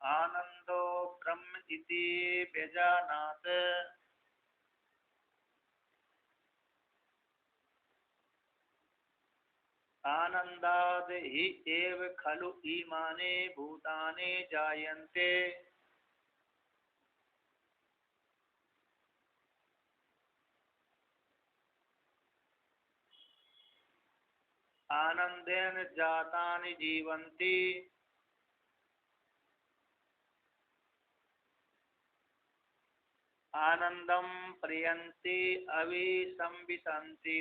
आनंदो ब्रह्म इति व्यजानात् आनंदाद ही एव खलु इमानि भूतानि जायन्ते आनंदेन जातानि जीवन्ति आनंदम प्रियन्ति अभिसंविशन्ति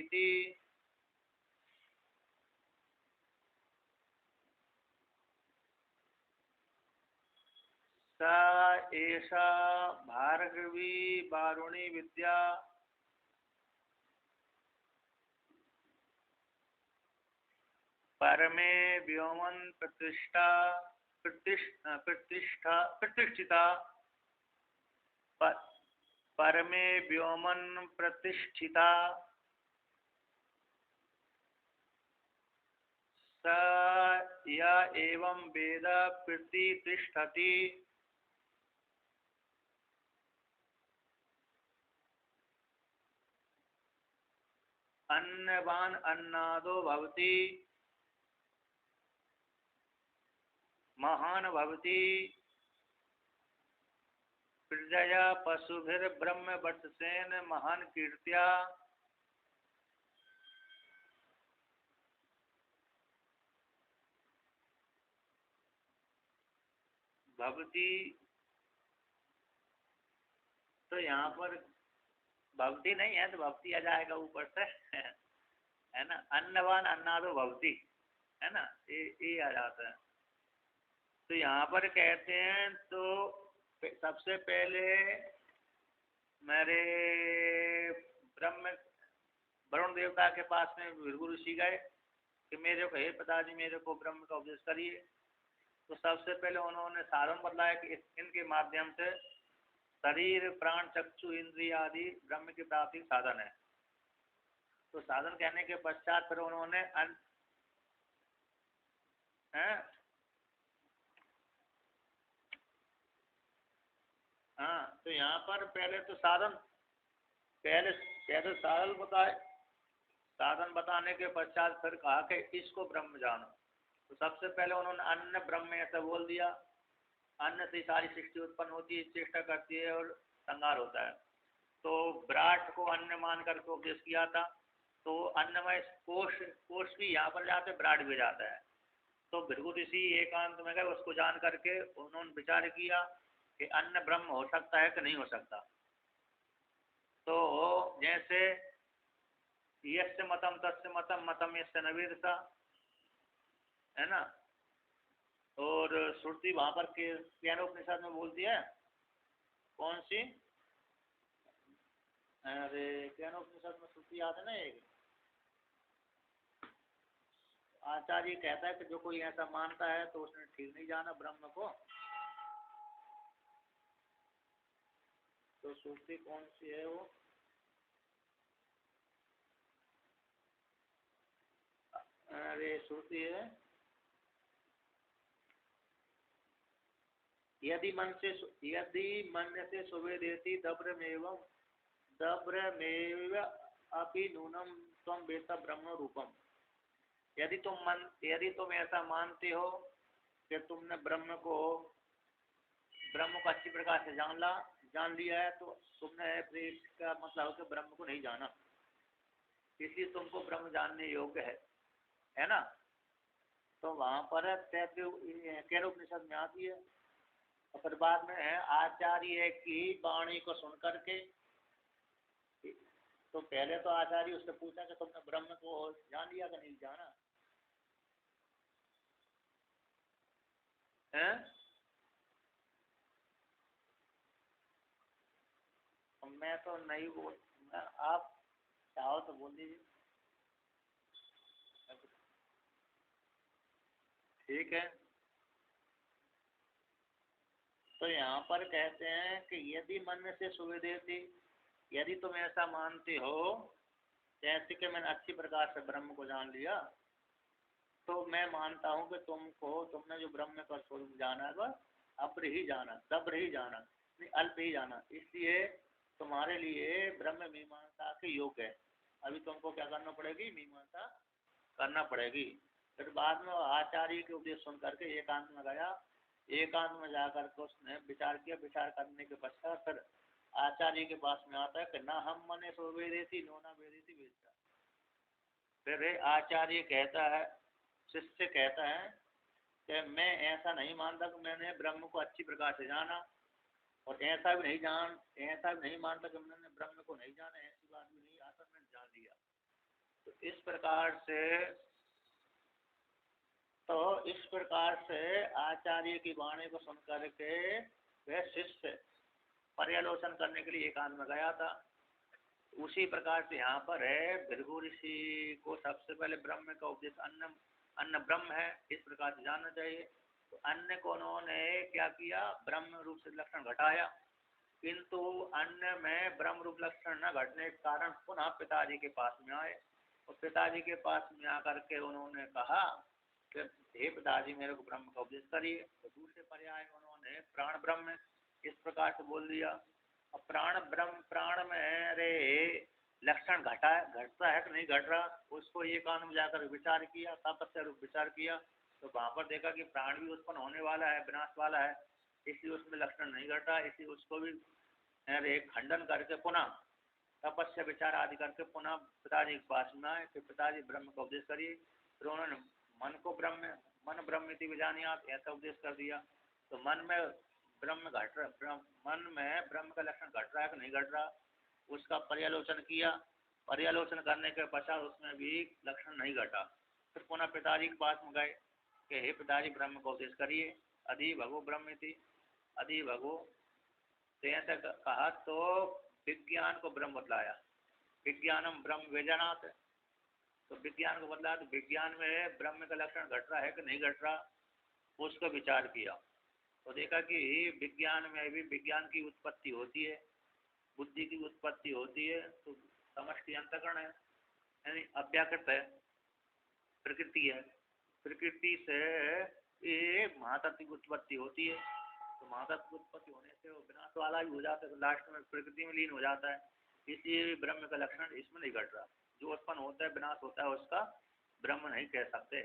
सा एषा भार्गवी वारुणी विद्या परमे व्योमन प्रतिष्ठिता परमे व्योमन प्रतिष्ठिता स य एवं वेद प्रतिष्ठति अन्नवान अन्नादो भवति महान भवति प्रजया पशुभिर्ब्रह्म वर्चसेन महान कीर्त्या भवति। तो यहाँ पर भवती नहीं है तो भक्ति आ जाएगा ऊपर से है ना। अन्नवान अन्नादो भवती है ना, ये आ जाता है। तो यहाँ पर कहते हैं तो सबसे पहले मेरे ब्रह्म वरुण देवता के पास में भृगु ऋषि गए कि मेरे को हे पिताजी मेरे को ब्रह्म का उपदेश करिए। तो सबसे पहले उन्होंने साधन बतलाया कि इनके माध्यम से शरीर प्राण चक्षु इंद्रिय आदि ब्रह्म की प्राप्ति साधन है। तो साधन कहने के पश्चात फिर उन्होंने हाँ, तो यहाँ पर पहले तो साधन पहले साधन बताए, साधन बताने के पश्चात फिर कहा कि इसको ब्रह्म जानो। तो सबसे पहले उन्होंने अन्न ब्रह्म ऐसा बोल दिया। अन्न से सारी सृष्टि उत्पन्न होती है, चेष्टा करती है और संहार होता है। तो विराट को अन्न मान करके उपदेश किया था। तो अन्नमय कोष भी यहाँ पर जाते, विराट भी जाता है। तो भृगु ऋषि एकांत में गए, उसको जान करके उन्होंने विचार किया कि अन्न ब्रह्म हो सकता है कि नहीं हो सकता। तो जैसे यस्य मतम तस्य मतम मतम यस्य नवीरता है ना। और श्रुति वहां पर केनोपनिषद में बोलती है, कौन सी, अरे केनोपनिषद में श्रुति याद है ना, एक आचार्य कहता है कि जो कोई ऐसा मानता है तो उसने ठीक नहीं जाना ब्रह्म को। तो श्रुति कौन सी है वो, अरे श्रुति है, यदि मन से सुवेदेति दब्रमेव अपि नूनम त्वं वेत्त ब्रह्म रूपम। यदि तुम ऐसा मानते हो कि तुमने ब्रह्म को अच्छी प्रकार से जान लिया है, तो तुमने इसका मतलब है कि ब्रह्म को नहीं जाना, इसलिए तुमको ब्रह्म जानने योग्य है ना। तो वहां पर केनोपनिषद में आती है। और फिर बाद में है आचार्य की वाणी को सुन करके। तो पहले तो आचार्य उससे पूछा कि तुमने ब्रह्म को जान लिया कि नहीं जाना है। मैं तो नहीं बोल, आप चाहो तो बोल दीजिए। ठीक है। तो यहाँ पर कहते हैं कि यदि मन से सुविदेति, यदि तुम ऐसा मानते हो जैसे कि मैंने अच्छी प्रकार से ब्रह्म को जान लिया, तो मैं मानता हूँ कि तुमने जो ब्रह्म का स्वरूप जाना है अप्र ही जाना, दब्र ही जाना, अल्प ही जाना, इसलिए तुम्हारे लिए ब्रह्म मीमांसा के योग है। अभी तुमको क्या करना पड़ेगी, मीमांसा करना पड़ेगी। फिर बाद में आचार्य के उपदेश सुन करके एकांत में गया, एकांत में जाकर के उसने विचार किया, विचार करने के पश्चात फिर आचार्य के पास में आता है कि ना हम मने सो वेदेती नो ना वेदेती वेदता। फिर आचार्य कहता है, शिष्य कहता है कि मैं ऐसा नहीं मानता कि मैंने ब्रह्म को अच्छी प्रकार से जाना, और ऐसा भी नहीं मानता कि मैंने ब्रह्म को नहीं जाना, ऐसी बात भी नहीं, आता मैंने जान लिया। तो इस प्रकार से आचार्य की वाणी को सुन करके वह शिष्य पर्यालोचन करने के लिए एकांत में गया था। उसी प्रकार से यहाँ पर है, भृगु ऋषि को सबसे पहले ब्रह्म का उपदेश, अन्न ब्रह्म है इस प्रकार से जानना चाहिए। तो अन्न को उन्होंने क्या किया, ब्रह्म रूप से लक्षण घटाया, किंतु अन्न में ब्रह्म रूप लक्षण न घटने के कारण पुनः पिताजी के पास में आए, और पिताजी के पास में आकर के उन्होंने कहा कि हे पिताजी मेरे को ब्रह्म का उपदेश करिए। तो दूसरे पर्याय में उन्होंने प्राण ब्रह्म इस प्रकार से बोल दिया। अब प्राण ब्रह्म, प्राण में रे लक्षण घटता है कि नहीं घट रहा, उसको एकांत में जाकर विचार किया, तपस्या रूप विचार किया। तो वहां पर देखा कि प्राण भी उत्पन्न होने वाला है, विनाश वाला है, इसलिए उसमें लक्षण नहीं घटा, इसलिए उसको भी खंडन करके पुनः तपस्या विचार आदि करके पुनः पिताजी के पास में आए कि पिताजी ब्रह्म का उपदेश करिए। फिर उन्होंने मन को मन ब्रह्म विजानियात ऐसा उपदेश कर दिया। तो मन में ब्रह्म घट रहा, मन में ब्रह्म का लक्षण घट रहा है कि नहीं घट रहा, उसका पर्यालोचन किया। पर्यालोचन करने के पश्चात उसमें भी लक्षण नहीं घटा। फिर पुनः पिताजी के पास में गए कि हे पिताजी ब्रह्म का उपदेश करिए। अधि भगो ब्रह्म थी, अधि भगो ऐसा कहा तो विज्ञान को ब्रह्म बतलाया, विज्ञानम ब्रह्म वेजनात्। तो विज्ञान को बतलाया, तो विज्ञान में ब्रह्म का लक्षण घट रहा है कि नहीं घट रहा, उसका विचार किया। तो देखा कि विज्ञान में भी विज्ञान की उत्पत्ति होती है, बुद्धि की उत्पत्ति होती है, तो समष्टि अंतःकरण है, यानी अव्याकृत है, प्रकृति है, प्रकृति से ये महातत्व की उत्पत्ति होती है। तो महातत्व की उत्पत्ति होने से वो विनाश वाला भी हो जाता है, तो लास्ट में प्रकृति में लीन हो जाता है, इसलिए ब्रह्म का लक्षण इसमें नहीं घट रहा। जो उत्पन्न होता है विनाश होता है उसका ब्रह्म नहीं कह सकते।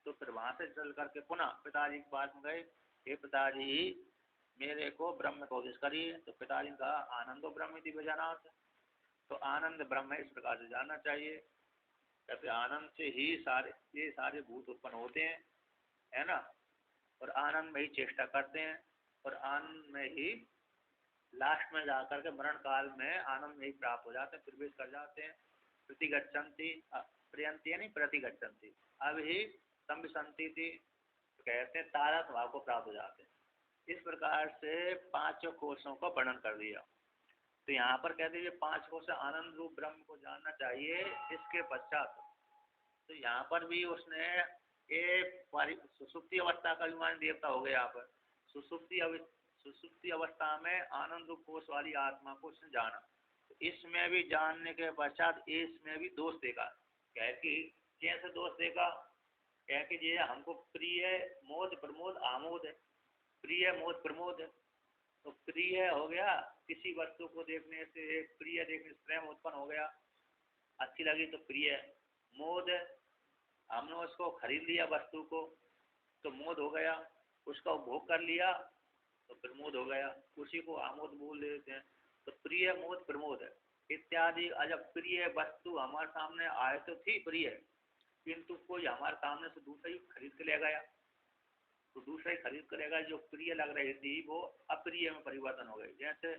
तो फिर वहां से चल करके पुनः पिताजी के पास में गए, हे पिताजी मेरे को ब्रह्म को उपदेश करिए। तो पिताजी का आनंदो ब्रह्म थी बजानात। तो आनंद ब्रह्म इस प्रकार से जानना चाहिए, कहते आनंद से ही ये सारे भूत उत्पन्न होते हैं, है ना, और आनंद में ही चेष्टा करते हैं, और आनंद में ही लास्ट में जाकर के मरण काल में आनंद में ही प्राप्त हो जाते हैं, प्रवेश कर जाते हैं। प्रतिगच्छन्ति प्रियंती नहीं प्रतिगच्छन्ति, अब ही संविसंति थी, कहते हैं तारक भाव को प्राप्त हो जाते हैं। इस प्रकार से पांचों कोशों का वर्णन कर दिया। तो यहाँ पर कहते हैं पांच कोश आनंद रूप ब्रह्म को जानना चाहिए। इसके पश्चात तो यहाँ पर भी उसने सुसुप्ति अवस्था का अभिमान देवता हो गया। यहाँ पर सुसुप्ति अवस्था में आनंद रूप कोश वाली आत्मा को उसने जाना। तो इसमें भी जानने के पश्चात इसमें भी दोष देखा। कह कि कैसे दोष देखा, कह कि ये हमको प्रिय मोद प्रमोद आमोद है, प्रिय मोद प्रमोद है। तो प्रिय हो गया, किसी वस्तु को देखने से प्रिय देखने से प्रेम उत्पन्न हो गया, अच्छी लगी तो प्रिय। मोद हमने उसको खरीद लिया वस्तु को तो मोद हो गया, उसका उपभोग कर लिया तो प्रमोद हो गया, उसी को आमोद बोल देते हैं। तो प्रिय मोद प्रमोद है इत्यादि। जब प्रिय वस्तु हमारे सामने आए तो थी प्रिय, किंतु कोई हमारे सामने से दूसरा ही खरीद के ले गया, तो दूसरा ही खरीद कर लेगा, जो प्रिय लग रही थी वो अप्रिय में परिवर्तन हो गई। जैसे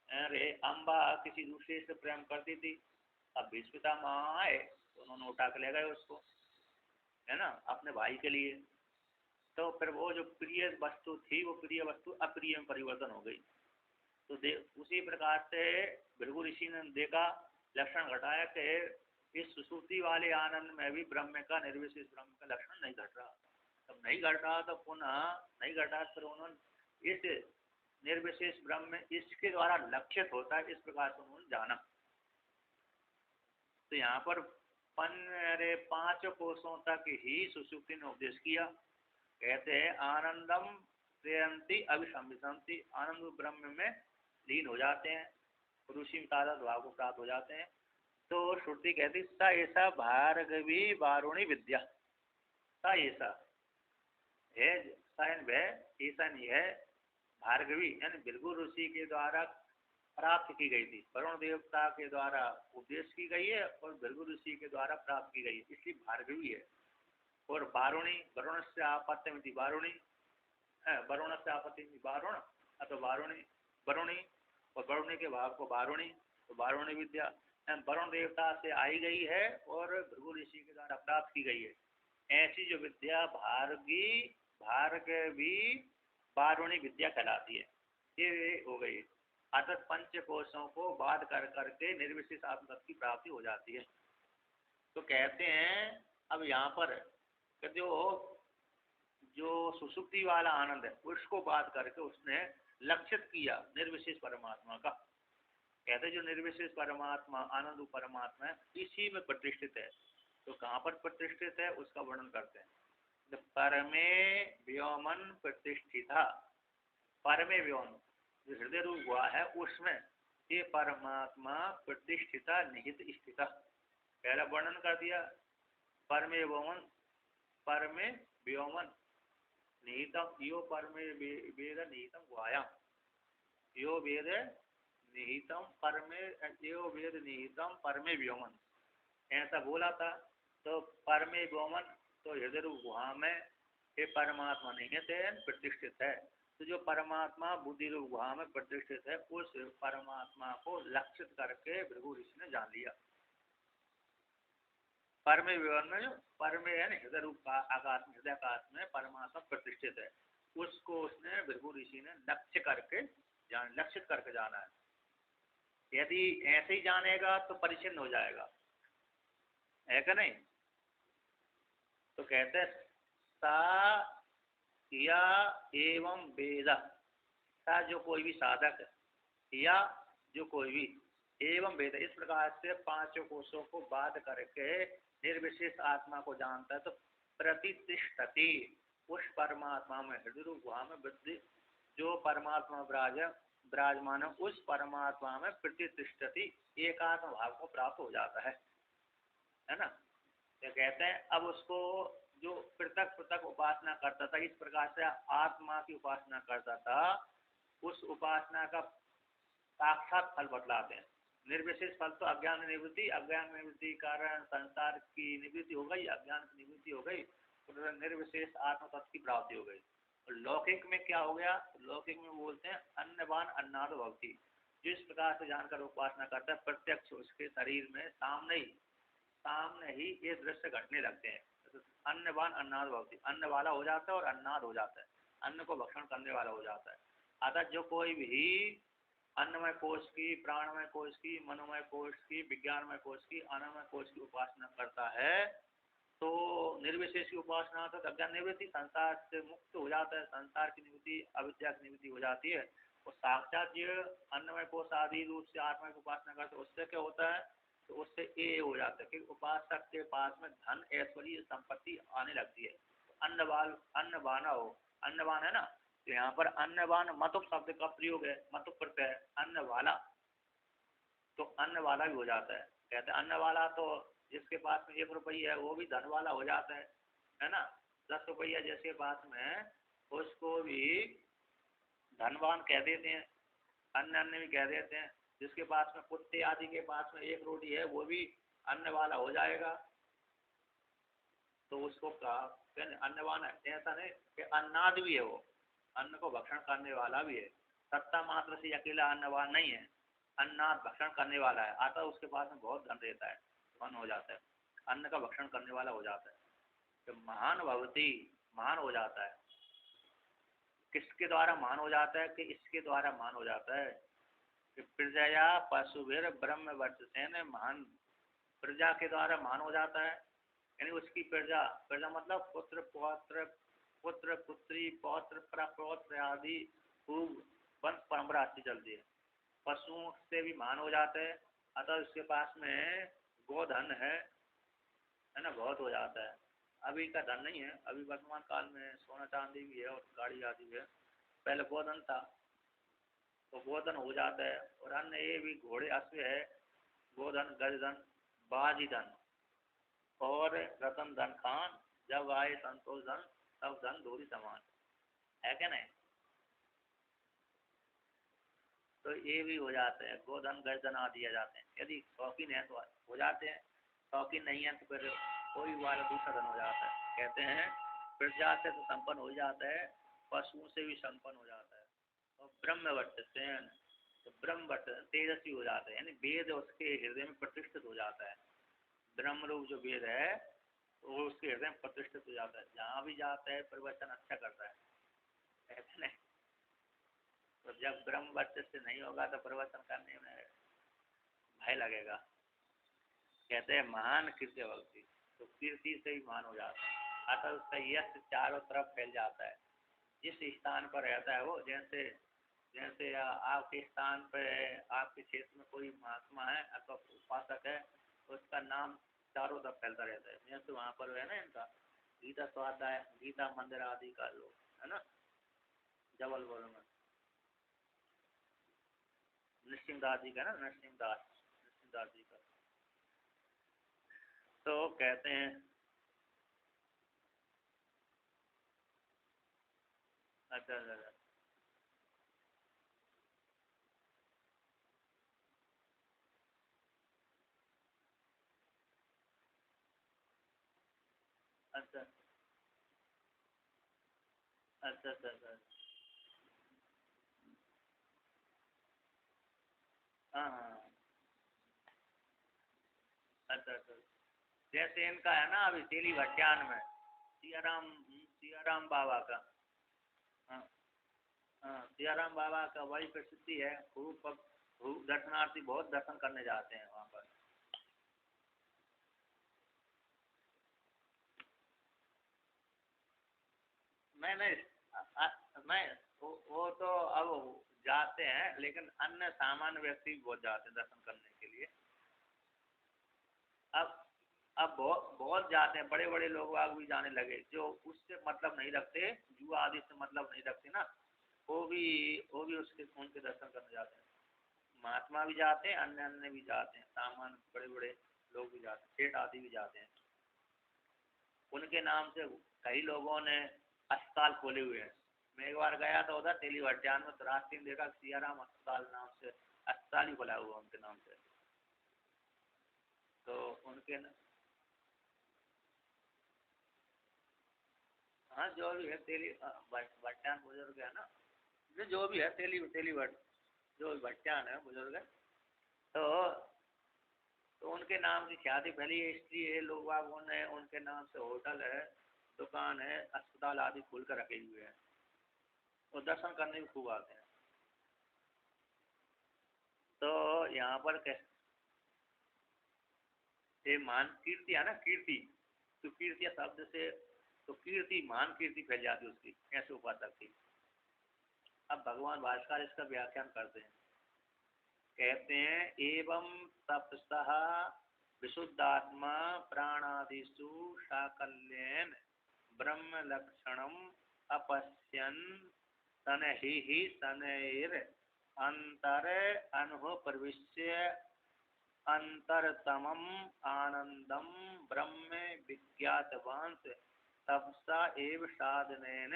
अरे अम्बा किसी दूसरे से प्रेम करती थी, अब भीष्मिता माँ आए तो उन्होंने उठा के ले गए उसको, है ना, अपने भाई के लिए। तो फिर वो जो प्रिय वस्तु थी वो प्रिय वस्तु अप्रिय में परिवर्तन हो गई। तो उसी प्रकार से भृगु ऋषि ने देखा, लक्षण घटाया कि इस सुसुप्ति वाले आनंद में भी ब्रह्म का निर्विशेष ब्रह्म का लक्षण नहीं घट रहा। तब नहीं घट रहा तो पुनः नहीं घटा, फिर उन्होंने इस निर्विशेष ब्रह्म इसके द्वारा लक्षित होता है, इस प्रकार से उन्होंने जाना। तो यहाँ पर पांच कोशों तक ही सुसुप्ति ने उपदेश किया। कहते हैं आनंदम श्रेयंती अभिसंविशंति, आनंद ब्रह्म में लीन हो जाते हैं, ऋषि में तादाद भाव को प्राप्त हो जाते हैं। तो श्रुति कहती सा ऐसा भार्गवी वारुणी विद्या, सा ऐसा है, ऐसा नहीं है। भार्गवी यानी भृगु ऋषि के द्वारा प्राप्त की गई थी, वरुण देवता के द्वारा उपदेश की गई है और भृगु ऋषि के द्वारा प्राप्त की गई है, इसलिए भार्गवी है। और वारुणी, वरुण से आपत्ति में थी वारुणी, वरुण से आपत्ति में वारुण अथवा वारुणी, वरुणी, और वरुणी के भाव को वारुणी, तो वारुणी विद्या वरुण देवता से आई गई है और भृगु ऋषि के द्वारा प्राप्त की गई है। ऐसी जो विद्या भार्गवी वारुणी विद्या कहलाती है, ये हो गई। अतः पंच कोशों को बाध कर करके निर्विशेष आत्म की प्राप्ति हो जाती है। तो कहते हैं अब यहाँ पर जो सुसुप्ति वाला आनंद है उसको बात करके उसने लक्षित किया निर्विशेष परमात्मा का। कहते जो निर्विशेष परमात्मा आनंद परमात्मा है इसी में प्रतिष्ठित है। तो कहाँ पर प्रतिष्ठित है उसका वर्णन करते हैं। परमे व्योमन प्रतिष्ठिता, परमे व्योम जो हृदय रूप हुआ है उसमें ये परमात्मा प्रतिष्ठिता निहित स्थिता, पहला वर्णन कर दिया। परमे व्योमन, परमे व्योमन निहितम, यो परमे वेद निहितम गुहायाम, यो वेद निहितम परमे, यो वेद निहितम परमे व्योमन, ऐसा बोला था। तो परमे व्योमन तो हृदय रूप गुहा में ये परमात्मा निहित है, प्रतिष्ठित है। तो जो परमात्मा बुद्धि रूप गुहा में प्रतिष्ठित है उस परमात्मा को लक्षित करके भृगु ऋषि ने जान लिया। परमे विवरण में जो परमे है हृदय रूप का आकाश में, हृदय आकाश में परमात्मा प्रतिष्ठित है, उसको उसने भृगु ऋषि ने लक्षित करके जाना है। यदि ऐसे ही जानेगा तो परिचिन्न हो जाएगा, है क्या नहीं। तो कहते सा या एवं वेद, सा जो कोई भी साधक या जो कोई भी एवं वेद, इस प्रकार से पांचों कोशों को बाध करके निर्विशेष आत्मा को जानता है। तो प्रतिष्ठति, उस परमात्मा में हृदय रूप गुहा में बुद्धि जो परमात्मा विराजमान है उस परमात्मा में प्रतिष्ठति एकात्म भाव को प्राप्त हो जाता है ना। तो कहते हैं अब उसको जो पृथक पृथक उपासना करता था, इस प्रकार से आत्मा की उपासना करता था, उस उपासना का साक्षात फल बतलाते हैं। निर्विशेष फल तो अज्ञान निवृत्ति, अज्ञान निवृत्ति कारण संसार की निवृत्ति हो गई, अज्ञान की निवृत्ति हो गई, तो निर्विशेष आत्म तत्व की प्राप्ति हो गई। और लौकिक में क्या हो गया, लौकिक में बोलते हैं अन्नवान अन्नाद भक्ति, जिस प्रकार से जानकर उपासना करता है प्रत्यक्ष उसके शरीर में सामने ही ये दृश्य घटने लगते हैं। तो अन्नवान अन्नाद भक्ति, अन्न वाला हो जाता है और अन्नाद हो जाता है, अन्न को भक्षण करने वाला हो जाता है। अतः जो कोई भी अन्नमय कोश की, प्राणमय कोश की, मनोमय कोश की, विज्ञानमय कोश की, आनंदमय कोश की उपासना करता है तो निर्विशेष की उपासना तो अज्ञान निवृत्ति, संसार से मुक्त हो जाता है, संसार की निवृत्ति अविद्या की निवृत्ति हो जाती है। और साक्षात जो अन्नमय कोश आदि रूप से आत्मा की उपासना करते उससे क्या होता है, तो उससे ये हो जाता है कि उपासक के पास में धन ऐश्वर्य संपत्ति आने लगती है। अन्नवान हो, अन्नवान है ना, तो यहाँ पर अन्नवान मतुप शब्द का प्रयोग है, मतुप प्रत्यय अन्न वाला, तो अन्न वाला भी हो जाता है। कहते हैं अन्न वाला तो जिसके पास में 1 रुपया है वो भी धन वाला हो जाता है ना। 10 रुपया जिसके पास में उसको भी धनवान कह देते हैं, अन्न भी कह देते हैं। जिसके पास में कुत्ते आदि के पास में 1 रोटी है वो भी अन्न वाला हो जाएगा, तो उसको कहा अन्नवान है। ऐसा नहीं कि अन्नाद भी है, वो अन्न को भक्षण करने वाला भी है, सत्ता मात्र से अकेला अन्नवान नहीं है, अन्नाद भक्षण करने वाला है। आता उसके पास में बहुत धन रहता है, धन हो जाता है, अन्न का भक्षण करने वाला हो जाता है, तो महान भवती, महान हो जाता है। किसके द्वारा महान हो जाता है, कि इसके द्वारा महान हो जाता है कि प्रजया पशुभिर ब्रह्म वर्चसेन, महान प्रजा के द्वारा महान हो जाता है। यानी उसकी प्रजा, प्रजा मतलब पुत्र पुत्री पौत्र प्रपौत्र आदि खूब वंश परंपरा अच्छी चलती है। पशुओं से भी महान हो जाते हैं, अतः उसके पास में गोधन है ना, बहुत हो जाता है। अभी का धन नहीं है, अभी वर्तमान काल में सोना चांदी भी है और गाड़ी आदि भी है, पहले गोधन था, तो गोधन हो जाता है। और अन्य ये भी घोड़े अश्व है, गोधन, गजधन, बाजी धन और रतन धन खान, जब आए संतोष धन तब धन धूरी समान, है क्या नहीं? तो ये भी हो जाते हैं, गोधन गजधन आदि आ जाते हैं। यदि शौकीन है तो हो जाते हैं, शौकीन नहीं है तो फिर कोई वाला दूसरा धन हो जाता है। कहते हैं प्रजा से तो संपन्न हो जाता है, पशुओं से भी संपन्न हो जाता है। और ब्रह्म वर्चस्व, तो ब्रह्म वर्चस्व तेजस्वी हो जाता है, यानी वेद उसके हृदय में प्रतिष्ठित हो जाता है। ब्रह्म रूप जो वेद है वो उसके हृदय में प्रतिष्ठित हो जाता है, जहाँ भी जाता है प्रवचन अच्छा करता है, कहते नहीं? तो जब ब्रह्म वर्चस्व नहीं होगा तो प्रवचन करने में भय लगेगा। कहते हैं महान कीर्ति भक्ति, तो कीर्ति से ही महान हो जाता है, अतः उसका यश चारों तरफ फैल जाता है। जिस स्थान पर रहता है वो, जैसे जैसे आपके स्थान पे, आपके क्षेत्र में कोई महात्मा है अथवा उपासक है, उसका नाम चारों तरफ फैलता रहता है। जैसे वहाँ पर है ना इनका गीता स्वाध्याय, गीता मंदिर आदि का लोग है ना, जबलपुर में नरसिंहदास जी का ना, नरसिंहदास जी का, तो कहते हैं अच्छा अच्छा अच्छा अच्छा अच्छा अच्छा अच्छा, हाँ हाँ, अच्छा अच्छा। जैसे इनका है ना अभी तेली भट्टान में सियाराम बाबा का, हाँ हाँ, सियाराम बाबा का वही प्रसिद्धि है, खूब दर्शनार्थी बहुत दर्शन करने जाते हैं वहाँ पर। मैं नहीं मैं वो तो अब जाते हैं, लेकिन अन्य सामान्य व्यक्ति भी बहुत जाते हैं दर्शन करने के लिए। अब अब बहुत बहुत जाते हैं, बड़े बड़े लोग आग भी जाने लगे, जो उससे मतलब नहीं रखते, जुआ आदि से मतलब नहीं रखते ना, वो भी उसके उनके दर्शन करने जाते हैं। महात्मा भी जाते हैं, अन्य अन्य भी जाते हैं, सामान्य बड़े बड़े लोग भी जाते हैं, सेठ आदि भी जाते हैं। उनके नाम से कई लोगों ने अस्पताल खोले हुए हैं। मैं एक बार गया था उधर तेली भट्टान में, तो रास्ते में देखा सियाराम अस्पताल नाम से अस्पताल ही खुला हुआ उनके नाम से। तो उनके हाँ जो भी है तेली भट्टान बुजुर्ग है ना, जो भी है तेली तेली भट्ट, जो भट्टान है बुजुर्ग है, तो उनके नाम की ख्याति फैली है, इसलिए लोग बागों ने उनके नाम से होटल है, दुकान है, अस्पताल आदि खोल कर रखे हुए हैं, और दर्शन करने भी खूब आते हैं। तो यहाँ पर ये मान कीर्ति है ना, कीर्ति, तो कीर्ति शब्द से तो कीर्ति, मान कीर्ति फैल जाती है उसकी, ऐसे उपासक की। अब भगवान भास्कर इसका व्याख्यान करते हैं, कहते हैं एवं तपसः विशुद्धात्मा प्राणादिषु साकल्येन ब्रह्म लक्षणम अपश्यन् शनैः शनैर् अंतर अनुभव प्रविश्य अंतरतमम् आनंदम ब्रह्म विज्ञातवान् तपसा एव साधनेन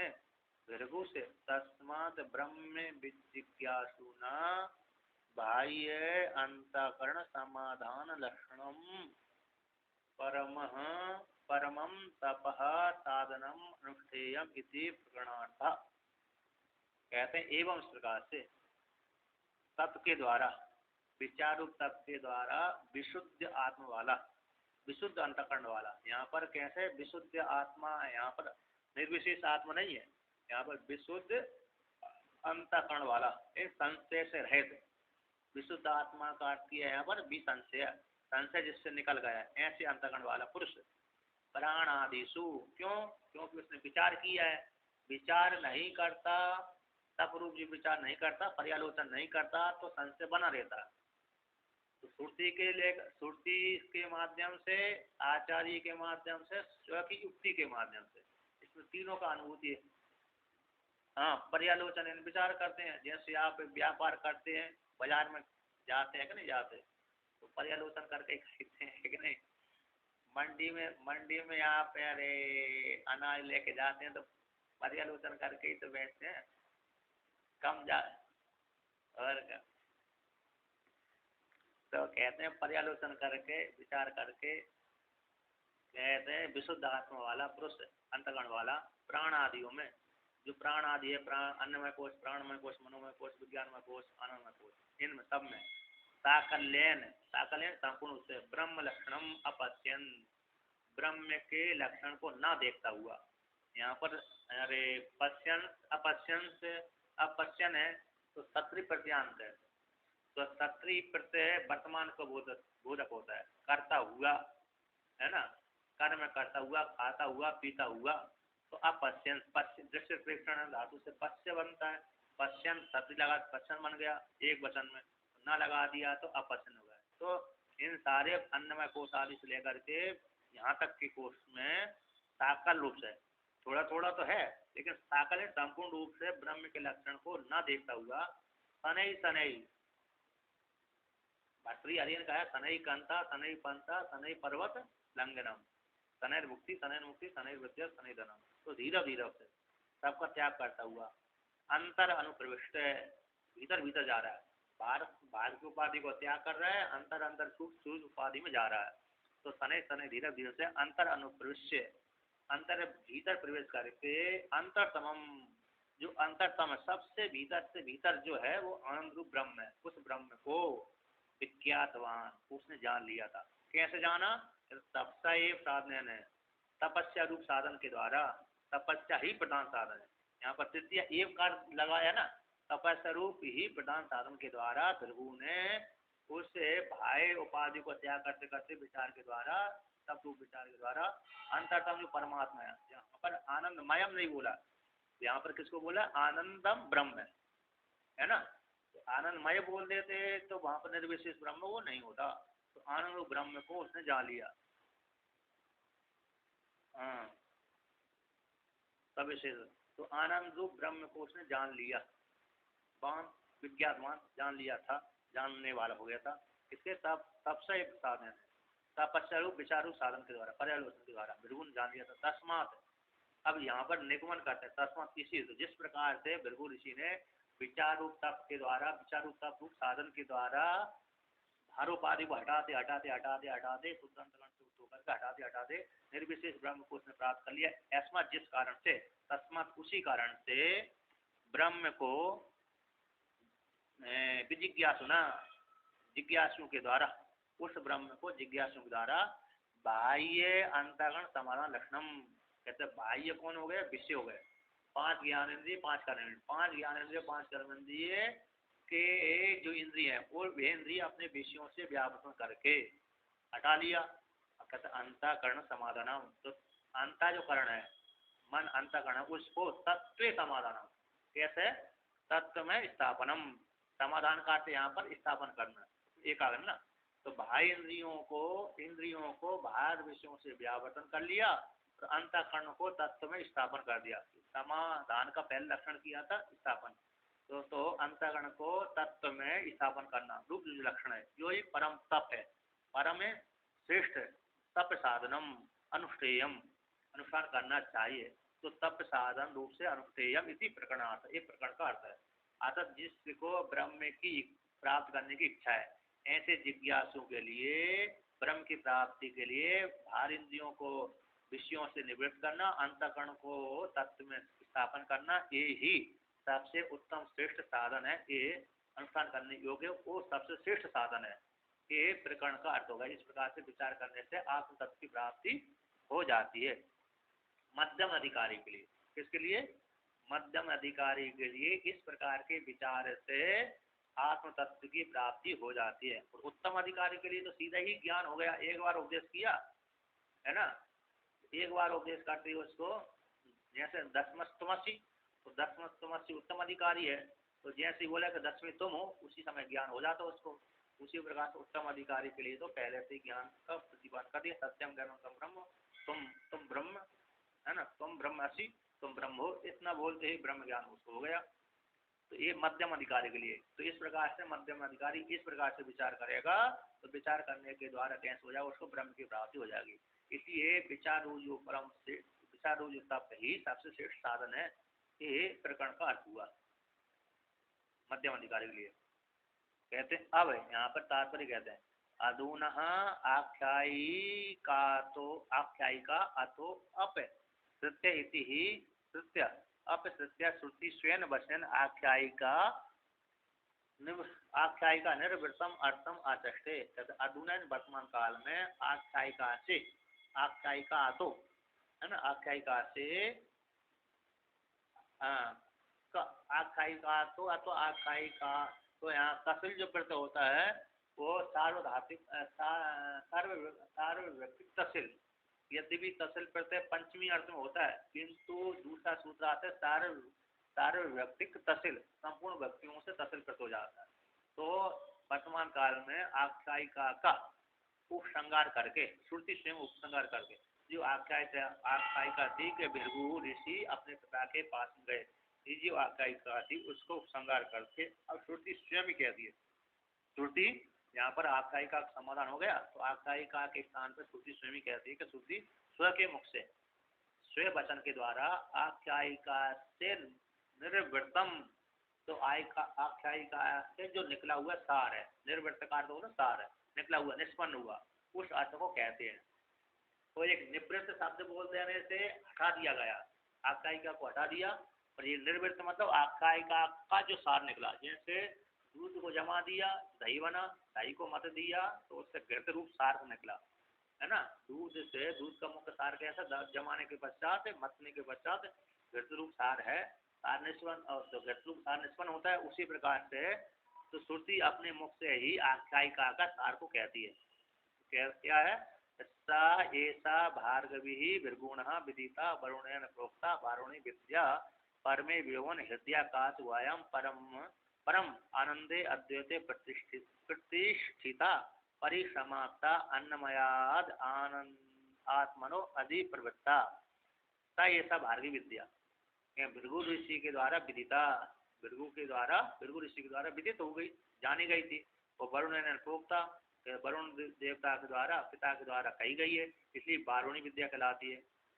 भृगुष तस्मात् ब्रह्म विजिज्ञासुना बाह्य अंतःकरण समाधान लक्षणम परमः परमं तपः साधनम अनुष्ठेयम इति प्रकरणार्थ। कहते हैं एवं इस प्रकार से तत्व के द्वारा, विचारूप तत्व के द्वारा विशुद्ध आत्मा वाला, विशुद्ध अंतःकरण वाला, यहाँ पर कैसे विशुद्ध आत्मा, यहाँ पर निर्विशेष आत्मा नहीं है, यहाँ पर विशुद्ध अंतःकरण वाला, एक संशय से रहित, विशुद्ध आत्मा का अर्थ किया है यहाँ पर विसंशय, संशय जिससे निकल गया, ऐसे अंतःकरण वाला पुरुष प्राण आदिशु, क्यों? क्योंकि उसने विचार किया है, विचार नहीं करता, तप रूप जी विचार नहीं करता, पर्यालोचन नहीं करता, तो संशय बना रहता। तो श्रुति के लिए, श्रुति के माध्यम से, आचार्य के माध्यम से, स्वयं की युक्ति के माध्यम से, इसमें तीनों का अनुभूति हाँ पर्यालोचन इन विचार करते हैं। जैसे आप व्यापार करते हैं, बाजार में जाते हैं कि नहीं जाते, तो पर्यालोचन करके ही खरीदते हैं कि नहीं। मंडी में आप अरे अनाज लेके जाते हैं तो पर्यालोचन करके ही तो बेचते हैं, कम जा और क्या। तो कहते हैं पर्यालोचन करके विचार करके, कहते हैं विशुद्ध आत्मा वाला पुरुष, अंतगण वाला प्राण आदियों में, जो प्राण आदि है, प्राण अन्नमय कोश, प्राणमय कोश, मनोमय कोश, विज्ञानमय कोश, आनंदमय कोश, इनमें सब में साकल्यन, साकल्यन संपूर्ण से ब्रह्म लक्षणम अपश्यन, ब्रह्म के लक्षण को ना देखता हुआ। यहाँ पर अरे पश्यन अपश्यन से, अपश्यन है तो सत्री प्रत्यांत है, तो सत्री प्रत्यय वर्तमान को बोधक होता है, करता हुआ है ना, कर्म करता हुआ, खाता हुआ, पीता हुआ। तो अपश्यन, पश्य दृश्य प्रेक्षण धातु से पश्य बनता है, पश्यन सत्री लगा पश्यन बन गया एक वचन में, ना लगा दिया तो अपश्यन हो गया। तो इन सारे अन्नमय कोश आदि से लेकर के यहाँ तक के कोश में साकल रूप से, थोड़ा थोड़ा तो है लेकिन साकल संपूर्ण रूप से ब्रह्म के लक्षण को न देखता हुआ, सनई सनई भट्टरी हरियन का है, सनई कंता, सनई पंता, सनई पर्वत लंघनम, सनैर मुक्ति, सनैर मुक्ति, सनैर विद्या, सनई धनम। तो धीरे धीरे से सबका त्याग करता हुआ, अंतर अनुप्रविष्ट, भीतर भीतर जा रहा है, बाहर बाहर की उपाधि को त्याग कर रहा है, अंतर अंतर सूक्ष्म उपाधि में जा रहा है। तो सनई सनई धीरे धीरे से अंतर अनुप्रविष्ट, अंतर भीतर प्रवेश करके, अंतरतमम, जो अंतरतम सबसे भीतर जो है वो आनंद रूप ब्रह्म है, उस ब्रह्म को विज्ञातवान, उसने जान लिया था। कैसे जाना? तपस्या ये साधन है, तपस्या रूप साधन के द्वारा, तपस्या ही प्रधान साधन है। यहाँ पर तृतीय एव कार्य लगाया ना, तपस्या रूप ही प्रधान साधन के द्वारा भृगु ने उससे भाई उपाधि को त्याग करते करते विचार के द्वारा, तप रूप विचार के द्वारा अंतरतम जो परमात्मा है, यहाँ पर आनंदमयम नहीं बोला, यहाँ पर किसको बोला? आनंदम ब्रह्म है ना। तो आनंदमय बोल देते तो वहां पर निर्विशेष ब्रह्म वो नहीं होता। तो आनंद ब्रह्म को उसने जान लिया। हाँ सविशेष, तो आनंद रूप ब्रह्म को उसने जान लिया, वान विज्ञातवान जान लिया था, जानने वाला हो गया था। इसके सबसे एक साधन है, तपस्या रूप विचार रूप साधन के द्वारा, पर्यालोचन के द्वारा भृगु ने जान लिया था। तस्मात, अब यहाँ पर निगमन करते हैं, तस्मात इसी, तो जिस प्रकार से भृगु ऋषि ने विचार रूप तप के द्वारा, विचार रूप तप रूप साधन के द्वारा भारोपाधि को हटाते हटाते हटाते हटाते शुद्ध अंतरण से होकर के हटाते हटाते निर्विशेष ब्रह्म को उसने प्राप्त कर लिया। ऐसा जिस कारण से, तस्मात उसी कारण से ब्रह्म को विजिज्ञासु ना, जिज्ञासु के द्वारा, उस ब्रह्म को जिज्ञासु के द्वारा बाह्य अंतगण समाधान लक्षणम, कहते बाह्य कौन हो गए? विषय हो गए, पांच ज्ञानेंद्रिय, पांच कर्मेंद्रिय, पांच ज्ञानेंद्रिय, पांच कर्मेंद्रिय के जो इंद्रिय है वो वे इंद्रिय अपने विषयों से व्यापक करके हटा लिया। कहते अंतःकरण समाधानम, तो अंता जो करण है मन, अंतःकरण उसको तत्व समाधानम, कैसे? तत्व में स्थापनम, समाधान का अर्थ यहाँ पर स्थापन करना, एक आगन ना। तो बाह्य इंद्रियों को बाहर विषयों से व्यावर्तन कर लिया और अंतःकरण को तत्व में स्थापन कर दिया। समाधान का पहले लक्षण किया था स्थापन, तो अंतःकरण को तत्व में स्थापन करना रूप जो लक्षण है, जो ही परम तप है, परम श्रेष्ठ तप साधनम अनुष्ठेयम, अनुष्ठान करना चाहिए। तो तप साधन रूप से अनुष्ठेयम इसी प्रकरणार्थ, एक प्रकरण का अर्थ है। अर्थात जिसको ब्रह्म की प्राप्त करने की इच्छा है, ऐसे जिज्ञासु के लिए ब्रह्म की प्राप्ति के लिए बाहर इंद्रियों को विषयों से निवृत्त करना, अंतःकरण को तत्व में स्थापन करना, ये ही सबसे उत्तम श्रेष्ठ साधन है। ये अनुष्ठान करने योग्य वो सबसे श्रेष्ठ साधन है। ये प्रकरण का अर्थ होगा। इस प्रकार से विचार करने से आत्म तत्व की प्राप्ति हो जाती है मध्यम अधिकारी के लिए। किसके लिए? मध्यम अधिकारी के लिए इस प्रकार के विचार से आत्म तत्व की प्राप्ति हो जाती है। और उत्तम अधिकारी के लिए तो सीधा ही ज्ञान हो गया, एक बार उपदेश किया है ना, एक बार उपदेश करते हुए उसको, जैसे दसमस्तमसी, तो दसमस्तमसी उत्तम अधिकारी है, तो जैसे ही बोला कि दसवीं तुम हो, उसी समय ज्ञान हो जाता उसको। उसी प्रकार से उत्तम अधिकारी के लिए तो पहले से ज्ञान का प्रतिपादन कर दिया, सत्यम ज्ञानम तम ब्रह्म, तुम ब्रह्म है ना, तुम ब्रह्मसि, तुम ब्रह्म हो, इतना बोलते ही ब्रह्म ज्ञान उसको हो गया। तो ये मध्यम अधिकारी के लिए। तो इस प्रकार से मध्यम अधिकारी इस प्रकार से विचार करेगा, तो विचार करने के द्वारा कैसे हो जाएगा, उसको ब्रह्म की प्राप्ति हो जाएगी। इसलिए विचार जो परम से विचार जो तप ही सबसे श्रेष्ठ साधन है, ये प्रकरण का अर्थ हुआ मध्यम अधिकारी के लिए। कहते हैं अब यहाँ पर तात्पर्य कहते हैं अधुना आख्यायिका तो आख्यायिका अथो अप सत्य इति ही सत्य अप सत्य श्रुति स्वयं वचन आख्यायिका आख्यायिका निर्वृतम अर्थम आचष्टे। अधुना वर्तमान काल में आख्यायिका से आख्यायिका तो है ना, आख्यायिका से आख्यायिका तो अथवा आख्यायिका तो यहाँ तसिल जो प्रत्यय होता है वो सार्वधातिक सार्वव्यक्तिक तसिल। यद्यपि तसिल प्रत्यय पंचमी अर्थ में होता है, किंतु दूसरा सूत्र आता है सार्वव्यक्तिक तसिल, संपूर्ण व्यक्तियों से तसिल प्रत्यय हो जाता है। तो वर्तमान काल में आख्यायिका का उपसंगार करके, श्रुति स्वयं उपसंगार करके, जो आख्यायिका थी कि भृगु ऋषि अपने पिता के पास गए, जो आख्यायिका थी उसको उपसंगार करके अब श्रुति स्वयं ही कहती है। श्रुति यहाँ पर आख्यायिका का समाधान हो गया, तो आख्यायिका के स्थान पर श्रुति स्वयं ही कहती है कि श्रुति स्व के मुख से स्व वचन के द्वारा आख्यायिका से निर्वृतम, तो आख्यायिका से जो निकला हुआ सार है, निर्वृत का अर्थ होगा सार है, निकला हुआ निष्पन्न हुआ, उस अर्थ को कहते हैं। तो एक निवृत्त शब्द बोल देने से हटा दिया गया, आख्यायिका को हटा दिया, और ये निर्वृत्त मतलब आख्यायिका का जो सार निकला, जैसे दूध को जमा दिया दही बना, दही को मत दिया तो उससे घृत रूप सार निकला, है ना। दूध से दूध का मुख्य सार कैसा, जमाने के पश्चात मतने के पश्चात घृत रूप सार है, सार निष्पन्न, और जो घृत रूप सार निष्पन्न होता है उसी प्रकार से तो श्रुति अपने मुख से ही आख्यायिका का सार को कहती है। क्या है, सा एसा भार्गवी भृगुणः विदिता वरुणेन प्रोक्ता वारुणी विद्या परमे व्योमन हृदयाकाश वायाम परम आनंदे अद्वैते प्रतिष्ठिता परिसमाप्ता अन्नमयाद आनंद आत्मनो अधिप्रवृत्ता। सा ऐसा भार्गवी विद्या भृगु ऋषि के द्वारा विदिता, भृगु ऋषि के द्वारा विदित हो गई, जानी गई थी। और वरुण ने प्रोक्ता, वरुण देवता के द्वारा पिता के द्वारा कही गई है, इसलिए वारुणी विद्या कहलाती है।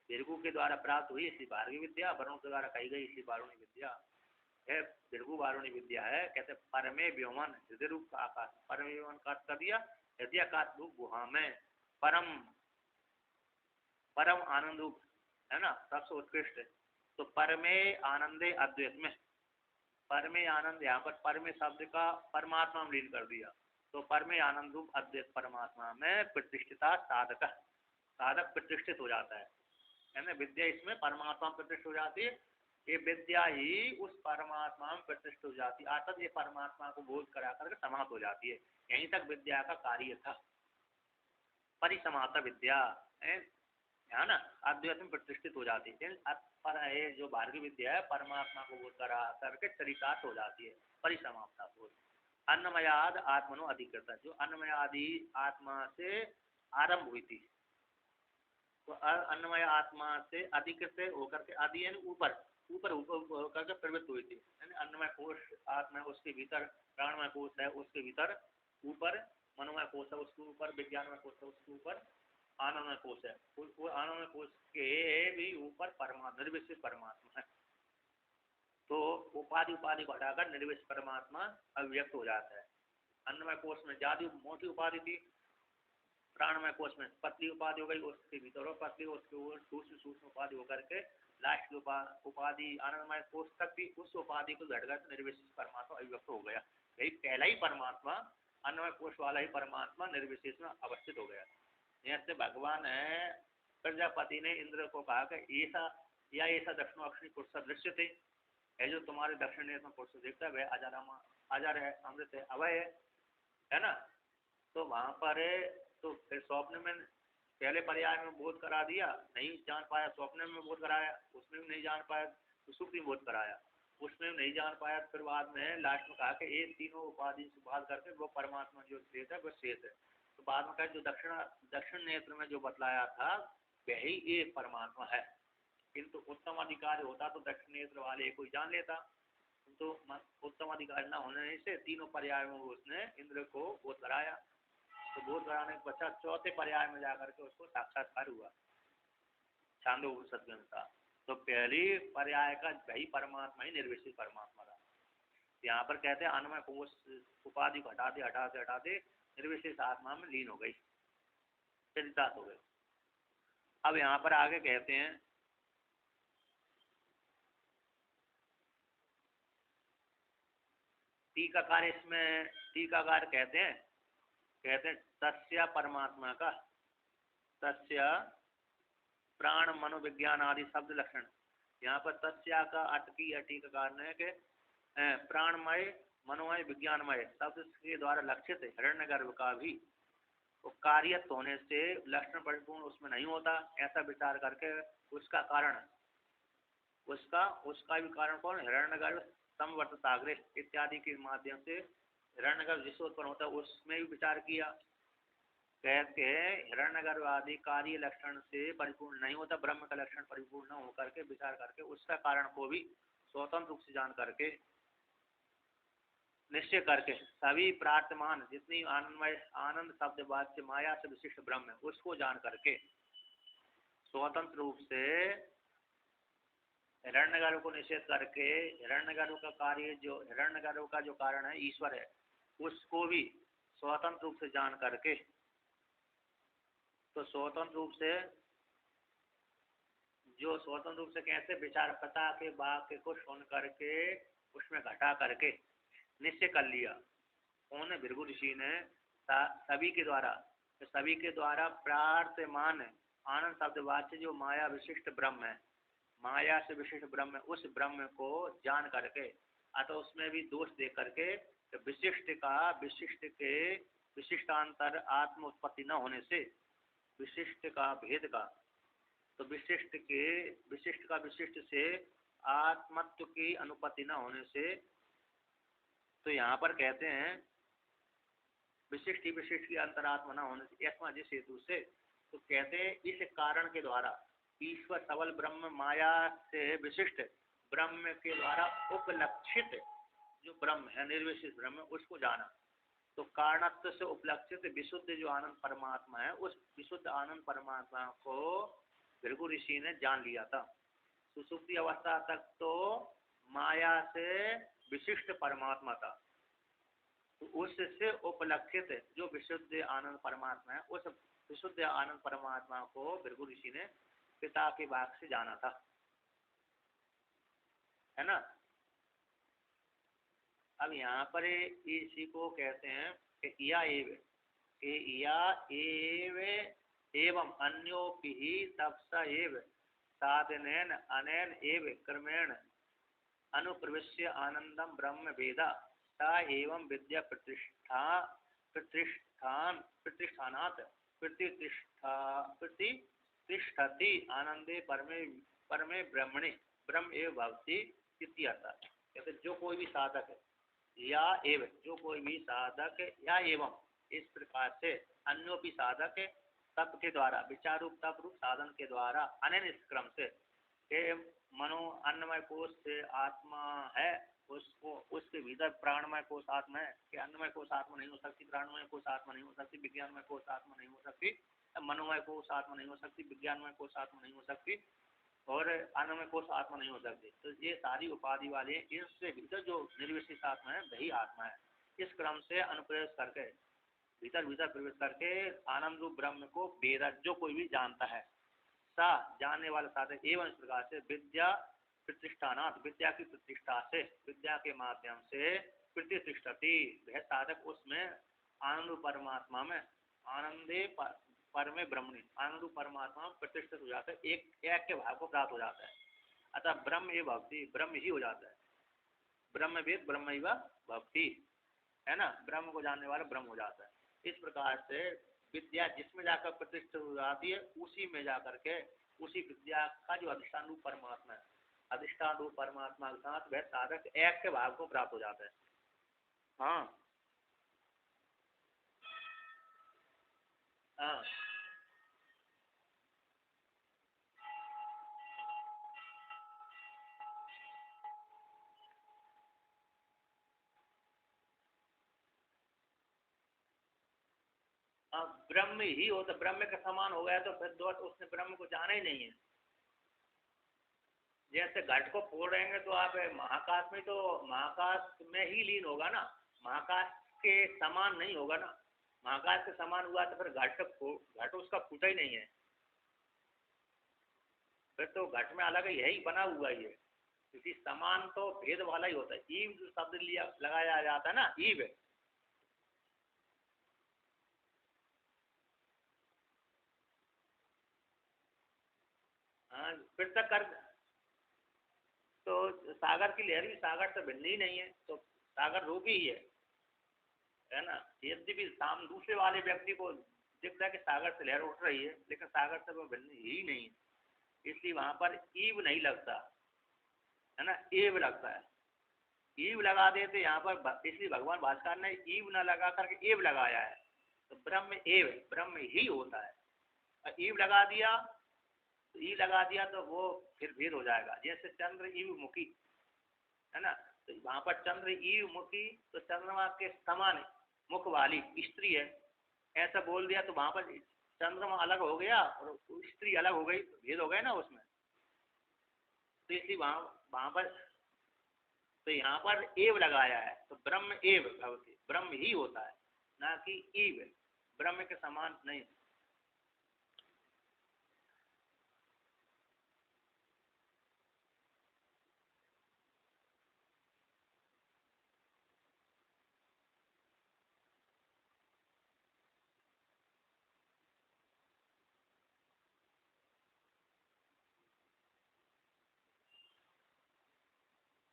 भृगु के द्वारा प्राप्त हुई इसलिए भार्गवी विद्या, वरुण के द्वारा कही गई इसलिए वारुणी विद्या है। भृगु वारुणी विद्या है। कहते परमे व्योमन हृदय रूप का आकाश, परमे व्योमन का अर्थ कर दिया हृदय आकाश रूप गुहा में, परम आनंद रूप है ना, सबसे उत्कृष्ट। तो परमे आनंदे अद्वैत में, परमे आनंद, यहाँ पर परमे शब्द का परमात्मा में लीन कर दिया, तो परमे आनंद रूप अद्वैत परमात्मा में प्रतिष्ठिता साधक, साधक प्रतिष्ठित हो जाता है ना। विद्या इसमें परमात्मा प्रतिष्ठित हो जाती है, ये विद्या ही उस परमात्मा में प्रतिष्ठित हो जाती है, अर्थात ये परमात्मा को बोध करा करके समाप्त हो जाती है। यहीं तक विद्या का कार्य था, परिसमाप्ता विद्या है ना, अद्वैत में प्रतिष्ठित हो जाती है। पर ये जो भार्गवी विद्या है परमात्मा को बोध करा करके चरितार्थ हो जाती है, परिसमाप्ता बोध। अन्नमयाद आत्मनो अधिकृत, जो अन्नमय आदि आत्मा से आरंभ हुई थी, तो अन्नमय आत्मा से अधिकृत होकर के आदि यानी ऊपर ऊपर होकर के प्रवृत्त हुई थी, यानी अन्नमय कोश आत्मा उसके भीतर, प्राणमय कोश है उसके भीतर, ऊपर मनोमय कोश है उसके ऊपर, विज्ञानमय कोश है उसके ऊपर, आनंदमय कोश है, वो आनंदमय कोश के भी ऊपर परमात्मा निर्विशेष परमात्मा है। तो उपाधि को हटाकर निर्विशेष परमात्मा अव्यक्त हो जाता है। अन्नमय कोश में ज्यादा मोटी उपाधि थी, प्राणमय कोश में पतली उपाधि हो गई, उसके भीतर और पतली, उसके ऊपर सूक्ष्म उपाधि होकर के लास्ट की उपाधि आनंदमय कोश तक भी उस उपाधि को घटकर निर्विशेष परमात्मा अभिव्यक्त हो गया। यही पहला ही परमात्मा, अन्नमय कोश वाला ही परमात्मा निर्विशेष में अवस्थित हो गया। जैसे भगवान है, प्रजापति ने इंद्र को कहा कि ऐसा दक्षिणाक्षी पुरुष दृश्य थे, है जो तुम्हारे दक्षिण में पुरुष देखता है वह अजर है, अमृत है, अभय है ना। तो वहां पर तो फिर स्वप्न में पहले पर्याय में बोध करा दिया, नहीं जान पाया, स्वप्न में बोध कराया उसमें भी नहीं जान पाया, तो सुख में बोध कराया उसमें भी नहीं जान पाया, फिर बाद में लास्ट में कहा कि ये तीनों उपाधि से बात करके वो परमात्मा जो शेष है वो शेष है। तो बाद में कहा जो दक्षिण नेत्र में जो बतलाया था वही ये परमात्मा है, किंतु उत्तम अधिकारी होता तो दक्षिण नेत्र वाले को जान लेता, तो उत्तम अधिकारी न होने से तीनों पर्याय में उसने इंद्र को बोध कराया। तो बोध कराने के पश्चात चौथे पर्याय में जाकर के उसको साक्षात्कार हुआ छांदोग्य उपनिषद के अनुसार। तो पहली पर्याय का वही परमात्मा ही निर्विशेष परमात्मा था। यहाँ पर कहते हैं अन्वय कोश उपाधि को हटाते हटाते हटाते निर्विशेष आत्मा में लीन हो गई, चरितार्थ हो गई। अब यहाँ पर आगे कहते हैं टीकाकार, इसमें टीकाकार कहते हैं तस्य परमात्मा का, तस्य प्राण मनोविज्ञान आदि शब्द लक्षण। यहाँ पर तस्या का अर्थ की टीकाकार ने कि प्राणमय मनोमय विज्ञानमय शब्द के द्वारा लक्षित हिरण्यगर्भ का भी कार्यत्व होने से लक्षण परिपूर्ण उसमें नहीं होता, ऐसा विचार करके उसका कारण, उसका भी कारण कौन, हिरण्यगर्भ समवर्तताग्रह इत्यादि के माध्यम से हिरण्यगर्भ जिससे उत्पन्न होता है उसमें भी विचार किया। कहते हैं हिरण्यगर्भ आदि कार्य लक्षण से परिपूर्ण नहीं होता, ब्रह्म का लक्षण परिपूर्ण न होकर के विचार करके उसका कारण को भी स्वतंत्र रूप से जान करके निश्चय करके सभी प्रार्थमान जितनी आनंदमय आनंद शब्द वाच्य माया से विशिष्ट ब्रह्म है उसको जान करके स्वतंत्र रूप से हिरण्यगर्भ को निषेध करके हिरण्यगर्भ का कार्य जो हिरण्यगर्भ का जो कारण है ईश्वर है उसको भी स्वतंत्र रूप से जान करके, तो स्वतंत्र रूप से जो स्वतंत्र रूप से कैसे विचार पता के वाक्य को सुन करके उसमें घटा करके निश्चय कर लिया उन्होंने भृगु ऋषि ने सभी के द्वारा प्रार्थमान आनंद शब्दवाच्य जो माया विशिष्ट ब्रह्म है, माया से विशिष्ट ब्रह्म है, उस ब्रह्म को जान करके अतः उसमें भी दोष दे करके विशिष्ट के विशिष्टांतर आत्म उत्पत्ति न होने से विशिष्ट का भेद का, तो विशिष्ट का विशिष्ट से आत्मत्व की अनुपत्ति न होने से, तो यहाँ पर कहते हैं विशिष्ट की अंतरात्मा न होने से ऐसा जिस हेतु से, तो कहते हैं इस कारण के द्वारा ईश्वर सबल ब्रह्म माया से विशिष्ट ब्रह्म के द्वारा उपलक्षित जो ब्रह्म है निर्विशेष ब्रह्म उसको जाना। तो कारणत्व से उपलक्षित विशुद्ध जो आनंद परमात्मा है उस विशुद्ध आनंद परमात्मा को भृगु ऋषि ने जान लिया था। सुसुप्ति अवस्था तक तो माया से विशिष्ट परमात्मा था, तो उससे उपलक्षित जो विशुद्ध आनंद परमात्मा है उस विशुद्ध आनंद परमात्मा को भृगु ऋषि ने पिता के वाक से जाना था, है ना। अब यहाँ पर इसी को कहते हैं कि या एवं अन्योपि ही तपसा एव साधनेन अनेन एव क्रमेण अनुप्रविश्य आनंदम ब्रह्म वेदा सा एवं विद्या प्रतिष्ठति आनंदे परमे ब्रह्मणे ब्रह्म एव भवति इत्यर्थ। कहते जो कोई भी साधक है या एवं जो कोई भी साधक या एवं इस प्रकार से अन्योपि साधक तप के द्वारा विचारूप तप रूप साधन के द्वारा अनैन इस क्रम से मनो अन्नमय कोश से आत्मा है उसको उसके भीतर प्राणमय कोश आत्मा है कि अन्नमय कोश आत्मा नहीं हो सकती, प्राणमय कोश आत्मा नहीं हो सकती, विज्ञानमय कोश आत्मा नहीं हो सकती, मनोमय कोश आत्मा नहीं हो सकती, विज्ञानमय कोश आत्मा नहीं हो सकती और अन्नमय कोश आत्मा नहीं हो सकती। तो ये सारी उपाधि वाले इससे भीतर जो निर्विशेष आत्मा है वही आत्मा है। इस क्रम से अनुप्रवेश करके भीतर प्रवेश करके आनंद रूप ब्रह्म को वेद जो कोई भी जानता है सा जानने वाला साधक एवं इस प्रकार से विद्या प्रतिष्ठानात् विद्या की प्रतिष्ठा से विद्या के माध्यम से प्रतिष्ठति वह साधक उसमें आनंद परमात्मा में आनंदे परमे ब्रह्मणि आनंद परमात्मा प्रतिष्ठित हो जाता है, एक के भाव को प्राप्त हो जाता है। अतः ब्रह्म ये भक्ति ब्रह्म ही हो जाता है, ब्रह्मवेद ब्रह्म ही भक्ति है ना, ब्रह्म को जानने वाला ब्रह्म हो जाता है। इस प्रकार से विद्या जिसमें जाकर प्रतिष्ठित हो जाती है उसी में जाकर के उसी विद्या का जो अधिष्ठान रूप परमात्मा है, अधिष्ठान रूप परमात्मा के साथ वह साधक एक के भाव को प्राप्त हो जाता है। हाँ हाँ अब ब्रह्म ही हो तो ब्रह्म के समान हो गया तो फिर दो उसने ब्रह्म को जाना ही नहीं है। जैसे घट को फोड़ेंगे तो आप महाकाश में, तो महाकाश में ही लीन होगा ना, महाकाश के समान नहीं होगा ना। महाकाश के समान हुआ तो फिर घट उसका फूटा ही नहीं है, फिर तो घट में अलग यही बना हुआ ही है। क्योंकि समान तो भेद वाला ही होता है। ईव जो शब्द लिया लगाया जाता है ना, ईव, हाँ फिर तक कर, तो सागर की लहर भी सागर से भिन्न ही नहीं है, तो सागर रूपी ही है ना। यद्यपि साम दूसरे वाले व्यक्ति को दिखता है कि सागर से लहर उठ रही है, लेकिन सागर से वो भिन्न ही नहीं है, इसलिए वहां पर ईव नहीं लगता है ना, एव लगता है। ईव लगा देते यहाँ पर, इसलिए भगवान भास्कर ने ईव न लगा करके एव लगाया है। तो ब्रह्म एव, ब्रह्म ही होता है। और ईव लगा दिया तो ई लगा दिया तो वो फिर भेद हो जाएगा। जैसे चंद्र ईव मुखी है ना, तो वहां पर चंद्र ईव मुखी, तो चंद्रमा के समान मुख वाली स्त्री है, ऐसा बोल दिया तो वहां पर चंद्रमा अलग हो गया और स्त्री अलग हो गई, भेद हो गया ना उसमें। तो इसलिए वहां वहां पर, तो यहाँ पर एव लगाया है, तो ब्रह्म एव भवति, ब्रह्म ही होता है, ना कि ईव, ब्रह्म के समान नहीं।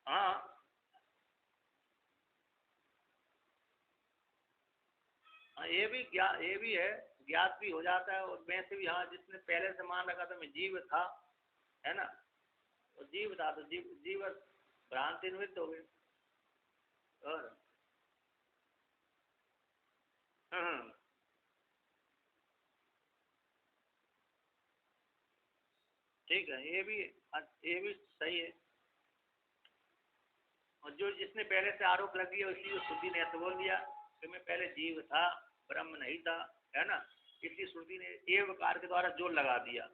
हाँ, हाँ ये भी है, ज्ञात भी हो जाता है। और वैसे भी हाँ, जिसने पहले से मान रखा था मैं जीव था, है ना, तो जीव था तो जीव भ्रांति निवृत्त हो गई। और हम्म, ठीक है, ये भी सही है। और जो जिसने पहले से आरोप लग दिया उसकी श्रुति ने ऐसे बोल दिया कि मैं पहले जीव था, ब्रह्म नहीं था, है ना, इसलिए श्रुति ने एवकार के द्वारा जोर लगा दिया,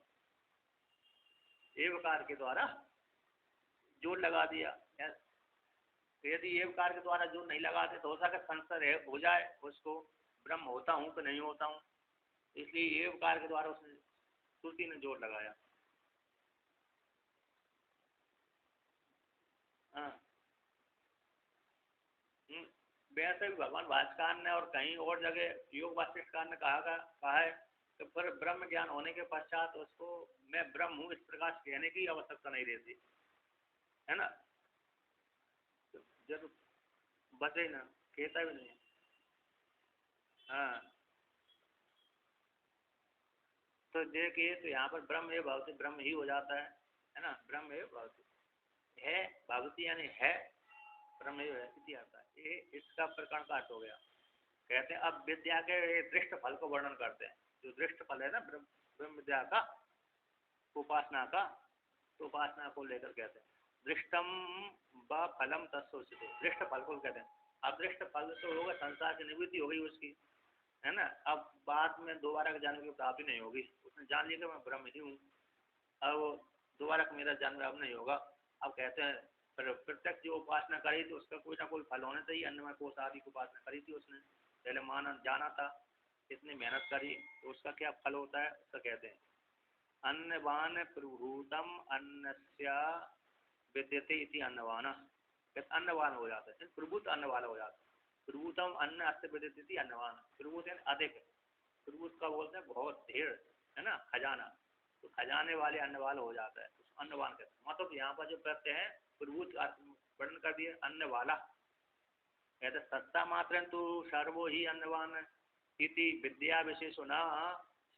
एवकार के द्वारा जोर लगा दिया। तो यदि एवकार के द्वारा जोर नहीं लगाते तो हो सकता संशय हो जाए उसको, ब्रह्म होता हूँ कि नहीं होता हूँ, इसलिए एवकार के द्वारा उसने श्रुति ने जोर लगाया। हाँ, वैसे भी भगवान भास्कर ने और कहीं और जगह योग वासिष्ठकार ने कहा है कि फिर ब्रह्म ज्ञान होने के पश्चात उसको मैं ब्रह्म हूँ इस प्रकार कहने की आवश्यकता नहीं रहती, है ना। तो जब बचे ना, कहता भी नहीं। हाँ, तो देखिए, तो यहाँ पर ब्रह्म ये भवती, ब्रह्म ही हो जाता है ना, ब्रह्म ये भवती है, भवती यानी है, ब्रह्म ही है, इति आता है। ये इसका प्रकरण का अर्थ हो गया। कहते हैं अब विद्या के दृष्ट फल को वर्णन करते हैं। जो दृष्ट फल है ना ब्रह्म, ब्रह्म विद्या का, उपासना का, तो उपासना को लेकर कहते हैं दृष्टम व फलम तत्सोचित, दृष्ट फल को कहते हैं। अब दृष्ट फल तो होगा, संसार की निवृत्ति हो गई उसकी, है ना। अब बाद में दोबारा जाने की प्राप्ति नहीं होगी, उसने जान लिया कि मैं ब्रह्म ही हूँ, अब दोबारा मेरा जन्म अब नहीं होगा। अब कहते हैं प्रत्यक्ष जो उपासना करी थी उसका कोई ना कोई फल होना चाहिए। अन्नमय कोश आदि की उपासना करी थी उसने, पहले माना जाना था, इतनी मेहनत करी, तो उसका क्या फल होता है, उसका कहते हैं अन्नवान प्रभूतम अन्नस्या विद्यते इति अन्नवान, अन्नवान हो जाता है, प्रभुत अन्न वाला हो जाता है। प्रभुतम अन्न अस्त विद्यते इति अन्नवान, प्रभुत यानी अधिक, प्रभुत का बोलते हैं बहुत ढेर, है ना, खजाना, तो खजाने वाले अन्न वाला हो जाता है, उसको अन्नवान कहते हैं। मतलब यहाँ पर जो प्रत्यय है प्रभुत वर्णन कर दिए, अन्न वाला, कहते सत्ता मात्र तो सर्वो ही अन्नवान इति विद्या विशेषो न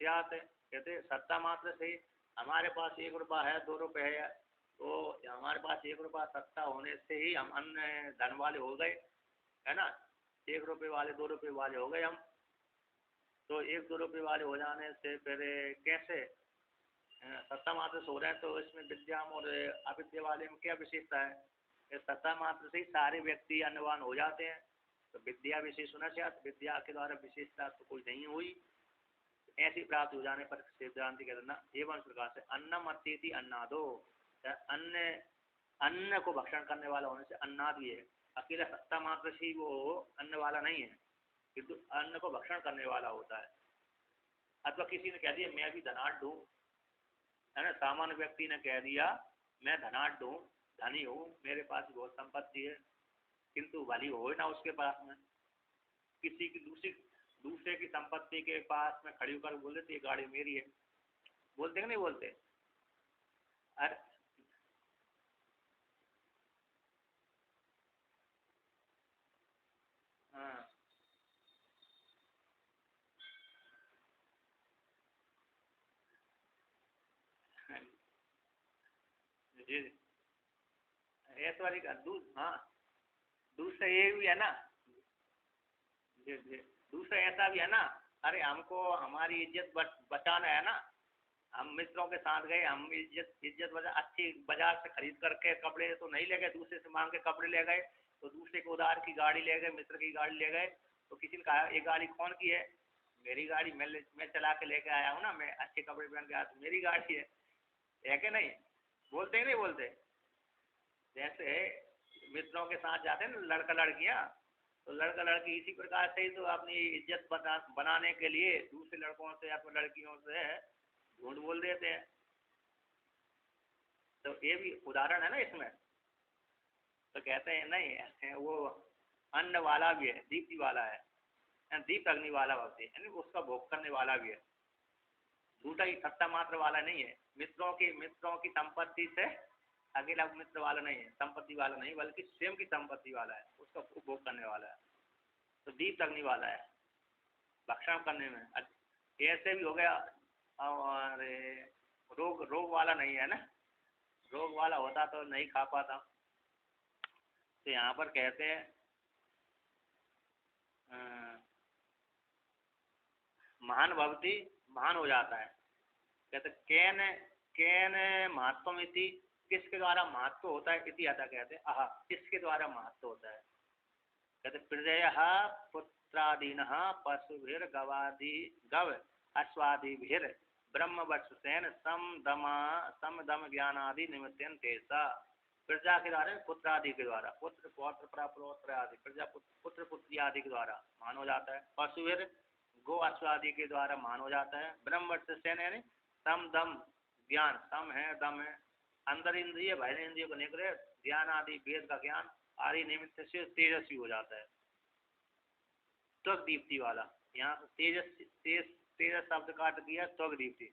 स्यात्, कहते सत्ता मात्र से, हमारे पास 1 रुपया है, 2 रुपये है, तो हमारे पास 1 रुपया सत्ता होने से ही हम अन्न धन वाले हो गए, है ना। 1 रुपये वाले, 2 रुपये वाले हो गए हम, तो 1-2 रुपये वाले हो जाने से फिर कैसे सत्ता मात्र से हो रहे हैं, तो इसमें विद्या और अविद्या वाले में क्या विशेषता है। ये सत्ता मात्र से ही सारे व्यक्ति अन्नवान हो जाते हैं, तो विद्या विशेष होना चाहिए, विद्या के द्वारा विशेषता तो कोई नहीं हुई, ऐसी प्राप्त हो जाने पर सिद्धांत कहते ना एवं प्रकार से अन्नम अत्यति अन्नादो, अन्न अन्न को भक्षण करने वाला होने से अन्नाद भी है। अकेला सत्ता मात्र से ही वो अन्न वाला नहीं है, किंतु अन्न को भक्षण करने वाला होता है। अथवा किसी ने कह दिया मैं भी धनाढ़ हूँ, है ना, सामान्य व्यक्ति ने कह दिया मैं धनाढ़ हूँ, धनी हूँ, मेरे पास बहुत संपत्ति है, किंतु भली हो ना उसके पास में किसी की दूसरे की संपत्ति के पास में खड़ी होकर बोल देते ये गाड़ी मेरी है, बोलते कि नहीं बोलते? अरे हाँ जी ऐसे वाली का हाँ दूसरा ये भी है ना, जी जी दूसरा ऐसा भी है ना, अरे हमको हमारी इज्जत बचाना है ना, हम मित्रों के साथ गए, हम इज्जत वजह अच्छी बाजार से खरीद करके कपड़े तो नहीं ले गए, दूसरे से मांग के कपड़े ले गए, तो दूसरे को उधार की गाड़ी ले गए, मित्र की गाड़ी ले गए, तो किसी ने कहा ये गाड़ी कौन की है? मेरी गाड़ी, मैं चला के लेके आया हूँ ना, मैं अच्छे कपड़े पहन के आया तो मेरी गाड़ी है कि नहीं? बोलते ही नहीं बोलते? जैसे मित्रों के साथ जाते हैं ना लड़का लड़कियाँ, तो लड़का लड़की इसी प्रकार से ही तो अपनी इज्जत बनाने के लिए दूसरे लड़कों से या तो लड़कियों से झूठ बोल देते हैं। तो ये भी उदाहरण है ना इसमें। तो कहते हैं नहीं वो अन्न वाला भी है, दीप्ति वाला है, दीप अग्नि वाला होते हैं, यानी उसका भोग करने वाला भी है, झूठा ही सत्ता मात्र वाला नहीं है। मित्रों की संपत्ति से अकेला मित्र वाला नहीं है, संपत्ति वाला नहीं, बल्कि स्वयं की संपत्ति वाला है, उसका उपभोग करने वाला है, तो दीप अग्नि वाला है भक्षण करने में। ऐसे भी हो गया। और रोग रोग वाला नहीं है ना, रोग वाला होता तो नहीं खा पाता। तो यहाँ पर कहते हैं अ, महान भवती, महान हो जाता है। कहते केन केन महत्वम इति, किसके द्वारा महत्व होता है, इति आता कहते हैं आह, किसके द्वारा महत्व होता है। कहते प्रजय पुत्रादीन पशुभिर गवादि गव अश्वादिभिर ब्रह्मवर्षसेन सम दम ज्ञानादि निमित्तेन तेसा। प्रजा के द्वारा पुत्रादि के द्वारा, पुत्र पौत्र प्रपौत्र आदि, प्रजा पुत्र पुत्री आदि के द्वारा मान हो जाता है। पशुभिर गो अश्व आदि के द्वारा मान हो जाता है। ब्रह्मवर्षसेन यानी सम दम ज्ञान, सम है दम है, अंदर इंद्रिय बाहर इंद्रिय को निकले ज्ञान आदि वेद का ज्ञान आदि निमित्त से तेजस्वी हो जाता है। त्वक दीप्ति वाला, यहाँ से तेजस शब्द का अर्थ किया त्वक दीप्ति,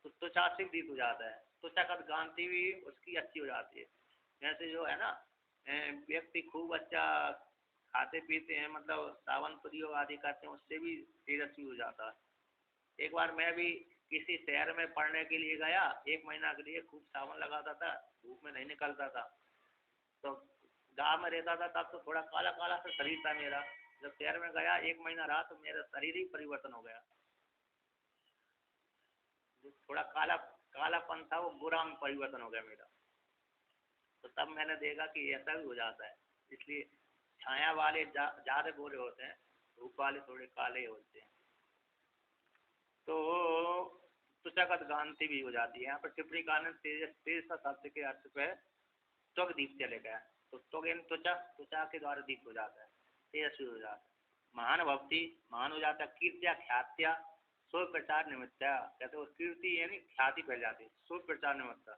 तो त्वचा से दीप हो जाता है, त्वचा का कांति भी उसकी अच्छी हो जाती है। जैसे जो है ना व्यक्ति खूब अच्छा खाते पीते हैं, मतलब सावन प्रयोग आदि करते हैं, उससे भी तेजस्वी हो जाता है। एक बार मैं भी किसी शहर में पढ़ने के लिए गया, 1 महीना के लिए, खूब सावन लगाता था, धूप में नहीं निकलता था, तो गाँव में रहता था तब तो थोड़ा काला काला सा शरीर था मेरा, जब शहर में गया 1 महीना रहा तो मेरा शरीर ही परिवर्तन हो गया, जो थोड़ा कालापन था वो बुरा में परिवर्तन हो गया मेरा। तो तब मैंने देखा कि ऐसा भी हो जाता है। इसलिए छाया वाले ज्यादा गोरे होते हैं, धूप वाले थोड़े काले होते हैं। तो त्वचागत गांति भी हो जाती है। यहाँ पर टिप्पणी कारण तेज शब्द के अर्थ पे त्वक दीप चले गया, तो त्वक यानी त्वचा, त्वचा के द्वारा दीप हो जाता है, तेजस्वी हो जाता है। महान भक्ति, महान हो जाता है। कीर्त्या ख्यात्या स्व प्रचार निमित्ता, कहते हो कीर्ति यानी ख्याति फैल जाती है, स्व प्रचार निमित्ता,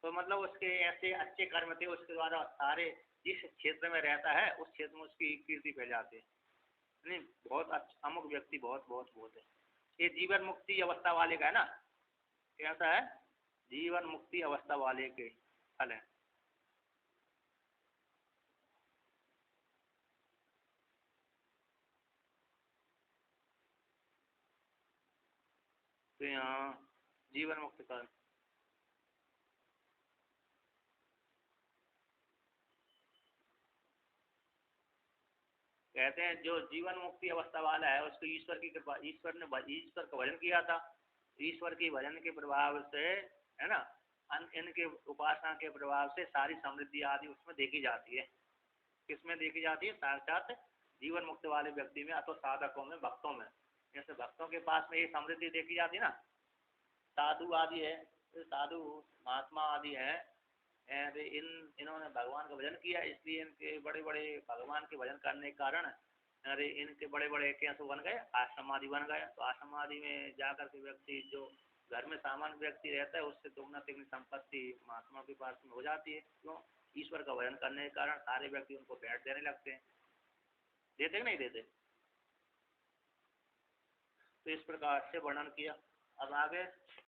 तो मतलब उसके ऐसे अच्छे कर्म थे उसके द्वारा सारे जिस क्षेत्र में रहता है उस क्षेत्र में उसकी कीर्ति फैल जाती है। नहीं बहुत अच्छा अमुक व्यक्ति बहुत बहुत बहुत है। ये जीवन मुक्ति अवस्था वाले का है ना, कैसा है, जीवन मुक्ति अवस्था वाले के फल है। तो यहाँ जीवन मुक्ति का कहते हैं जो जीवन मुक्ति अवस्था वाला है उसको ईश्वर की कृपा, ईश्वर का भजन किया था, ईश्वर के भजन के प्रभाव से, है ना, इनके उपासना के प्रभाव से सारी समृद्धि आदि उसमें देखी जाती है। किसमें देखी जाती है? साक्षात जीवन मुक्त वाले व्यक्ति में अथवा साधकों में, भक्तों में। जैसे भक्तों के पास में ये समृद्धि देखी जाती है ना, साधु आदि है, तो साधु महात्मा आदि है, अरे इन्होंने भगवान का भजन किया, इसलिए इनके बड़े बड़े भगवान के भजन करने के कारण अरे इनके बड़े बड़े कैसे बन गए, आश्रम आदि बन गए। तो आश्रम आदि में जाकर के व्यक्ति जो घर में सामान्य व्यक्ति रहता है उससे दुगना तिगनी संपत्ति महात्मा के पास में हो जाती है। क्यों? ईश्वर का भजन करने के कारण सारे व्यक्ति उनको भेंट देने लगते हैं। देते कि नहीं देते? तो इस प्रकार से वर्णन किया। अब आगे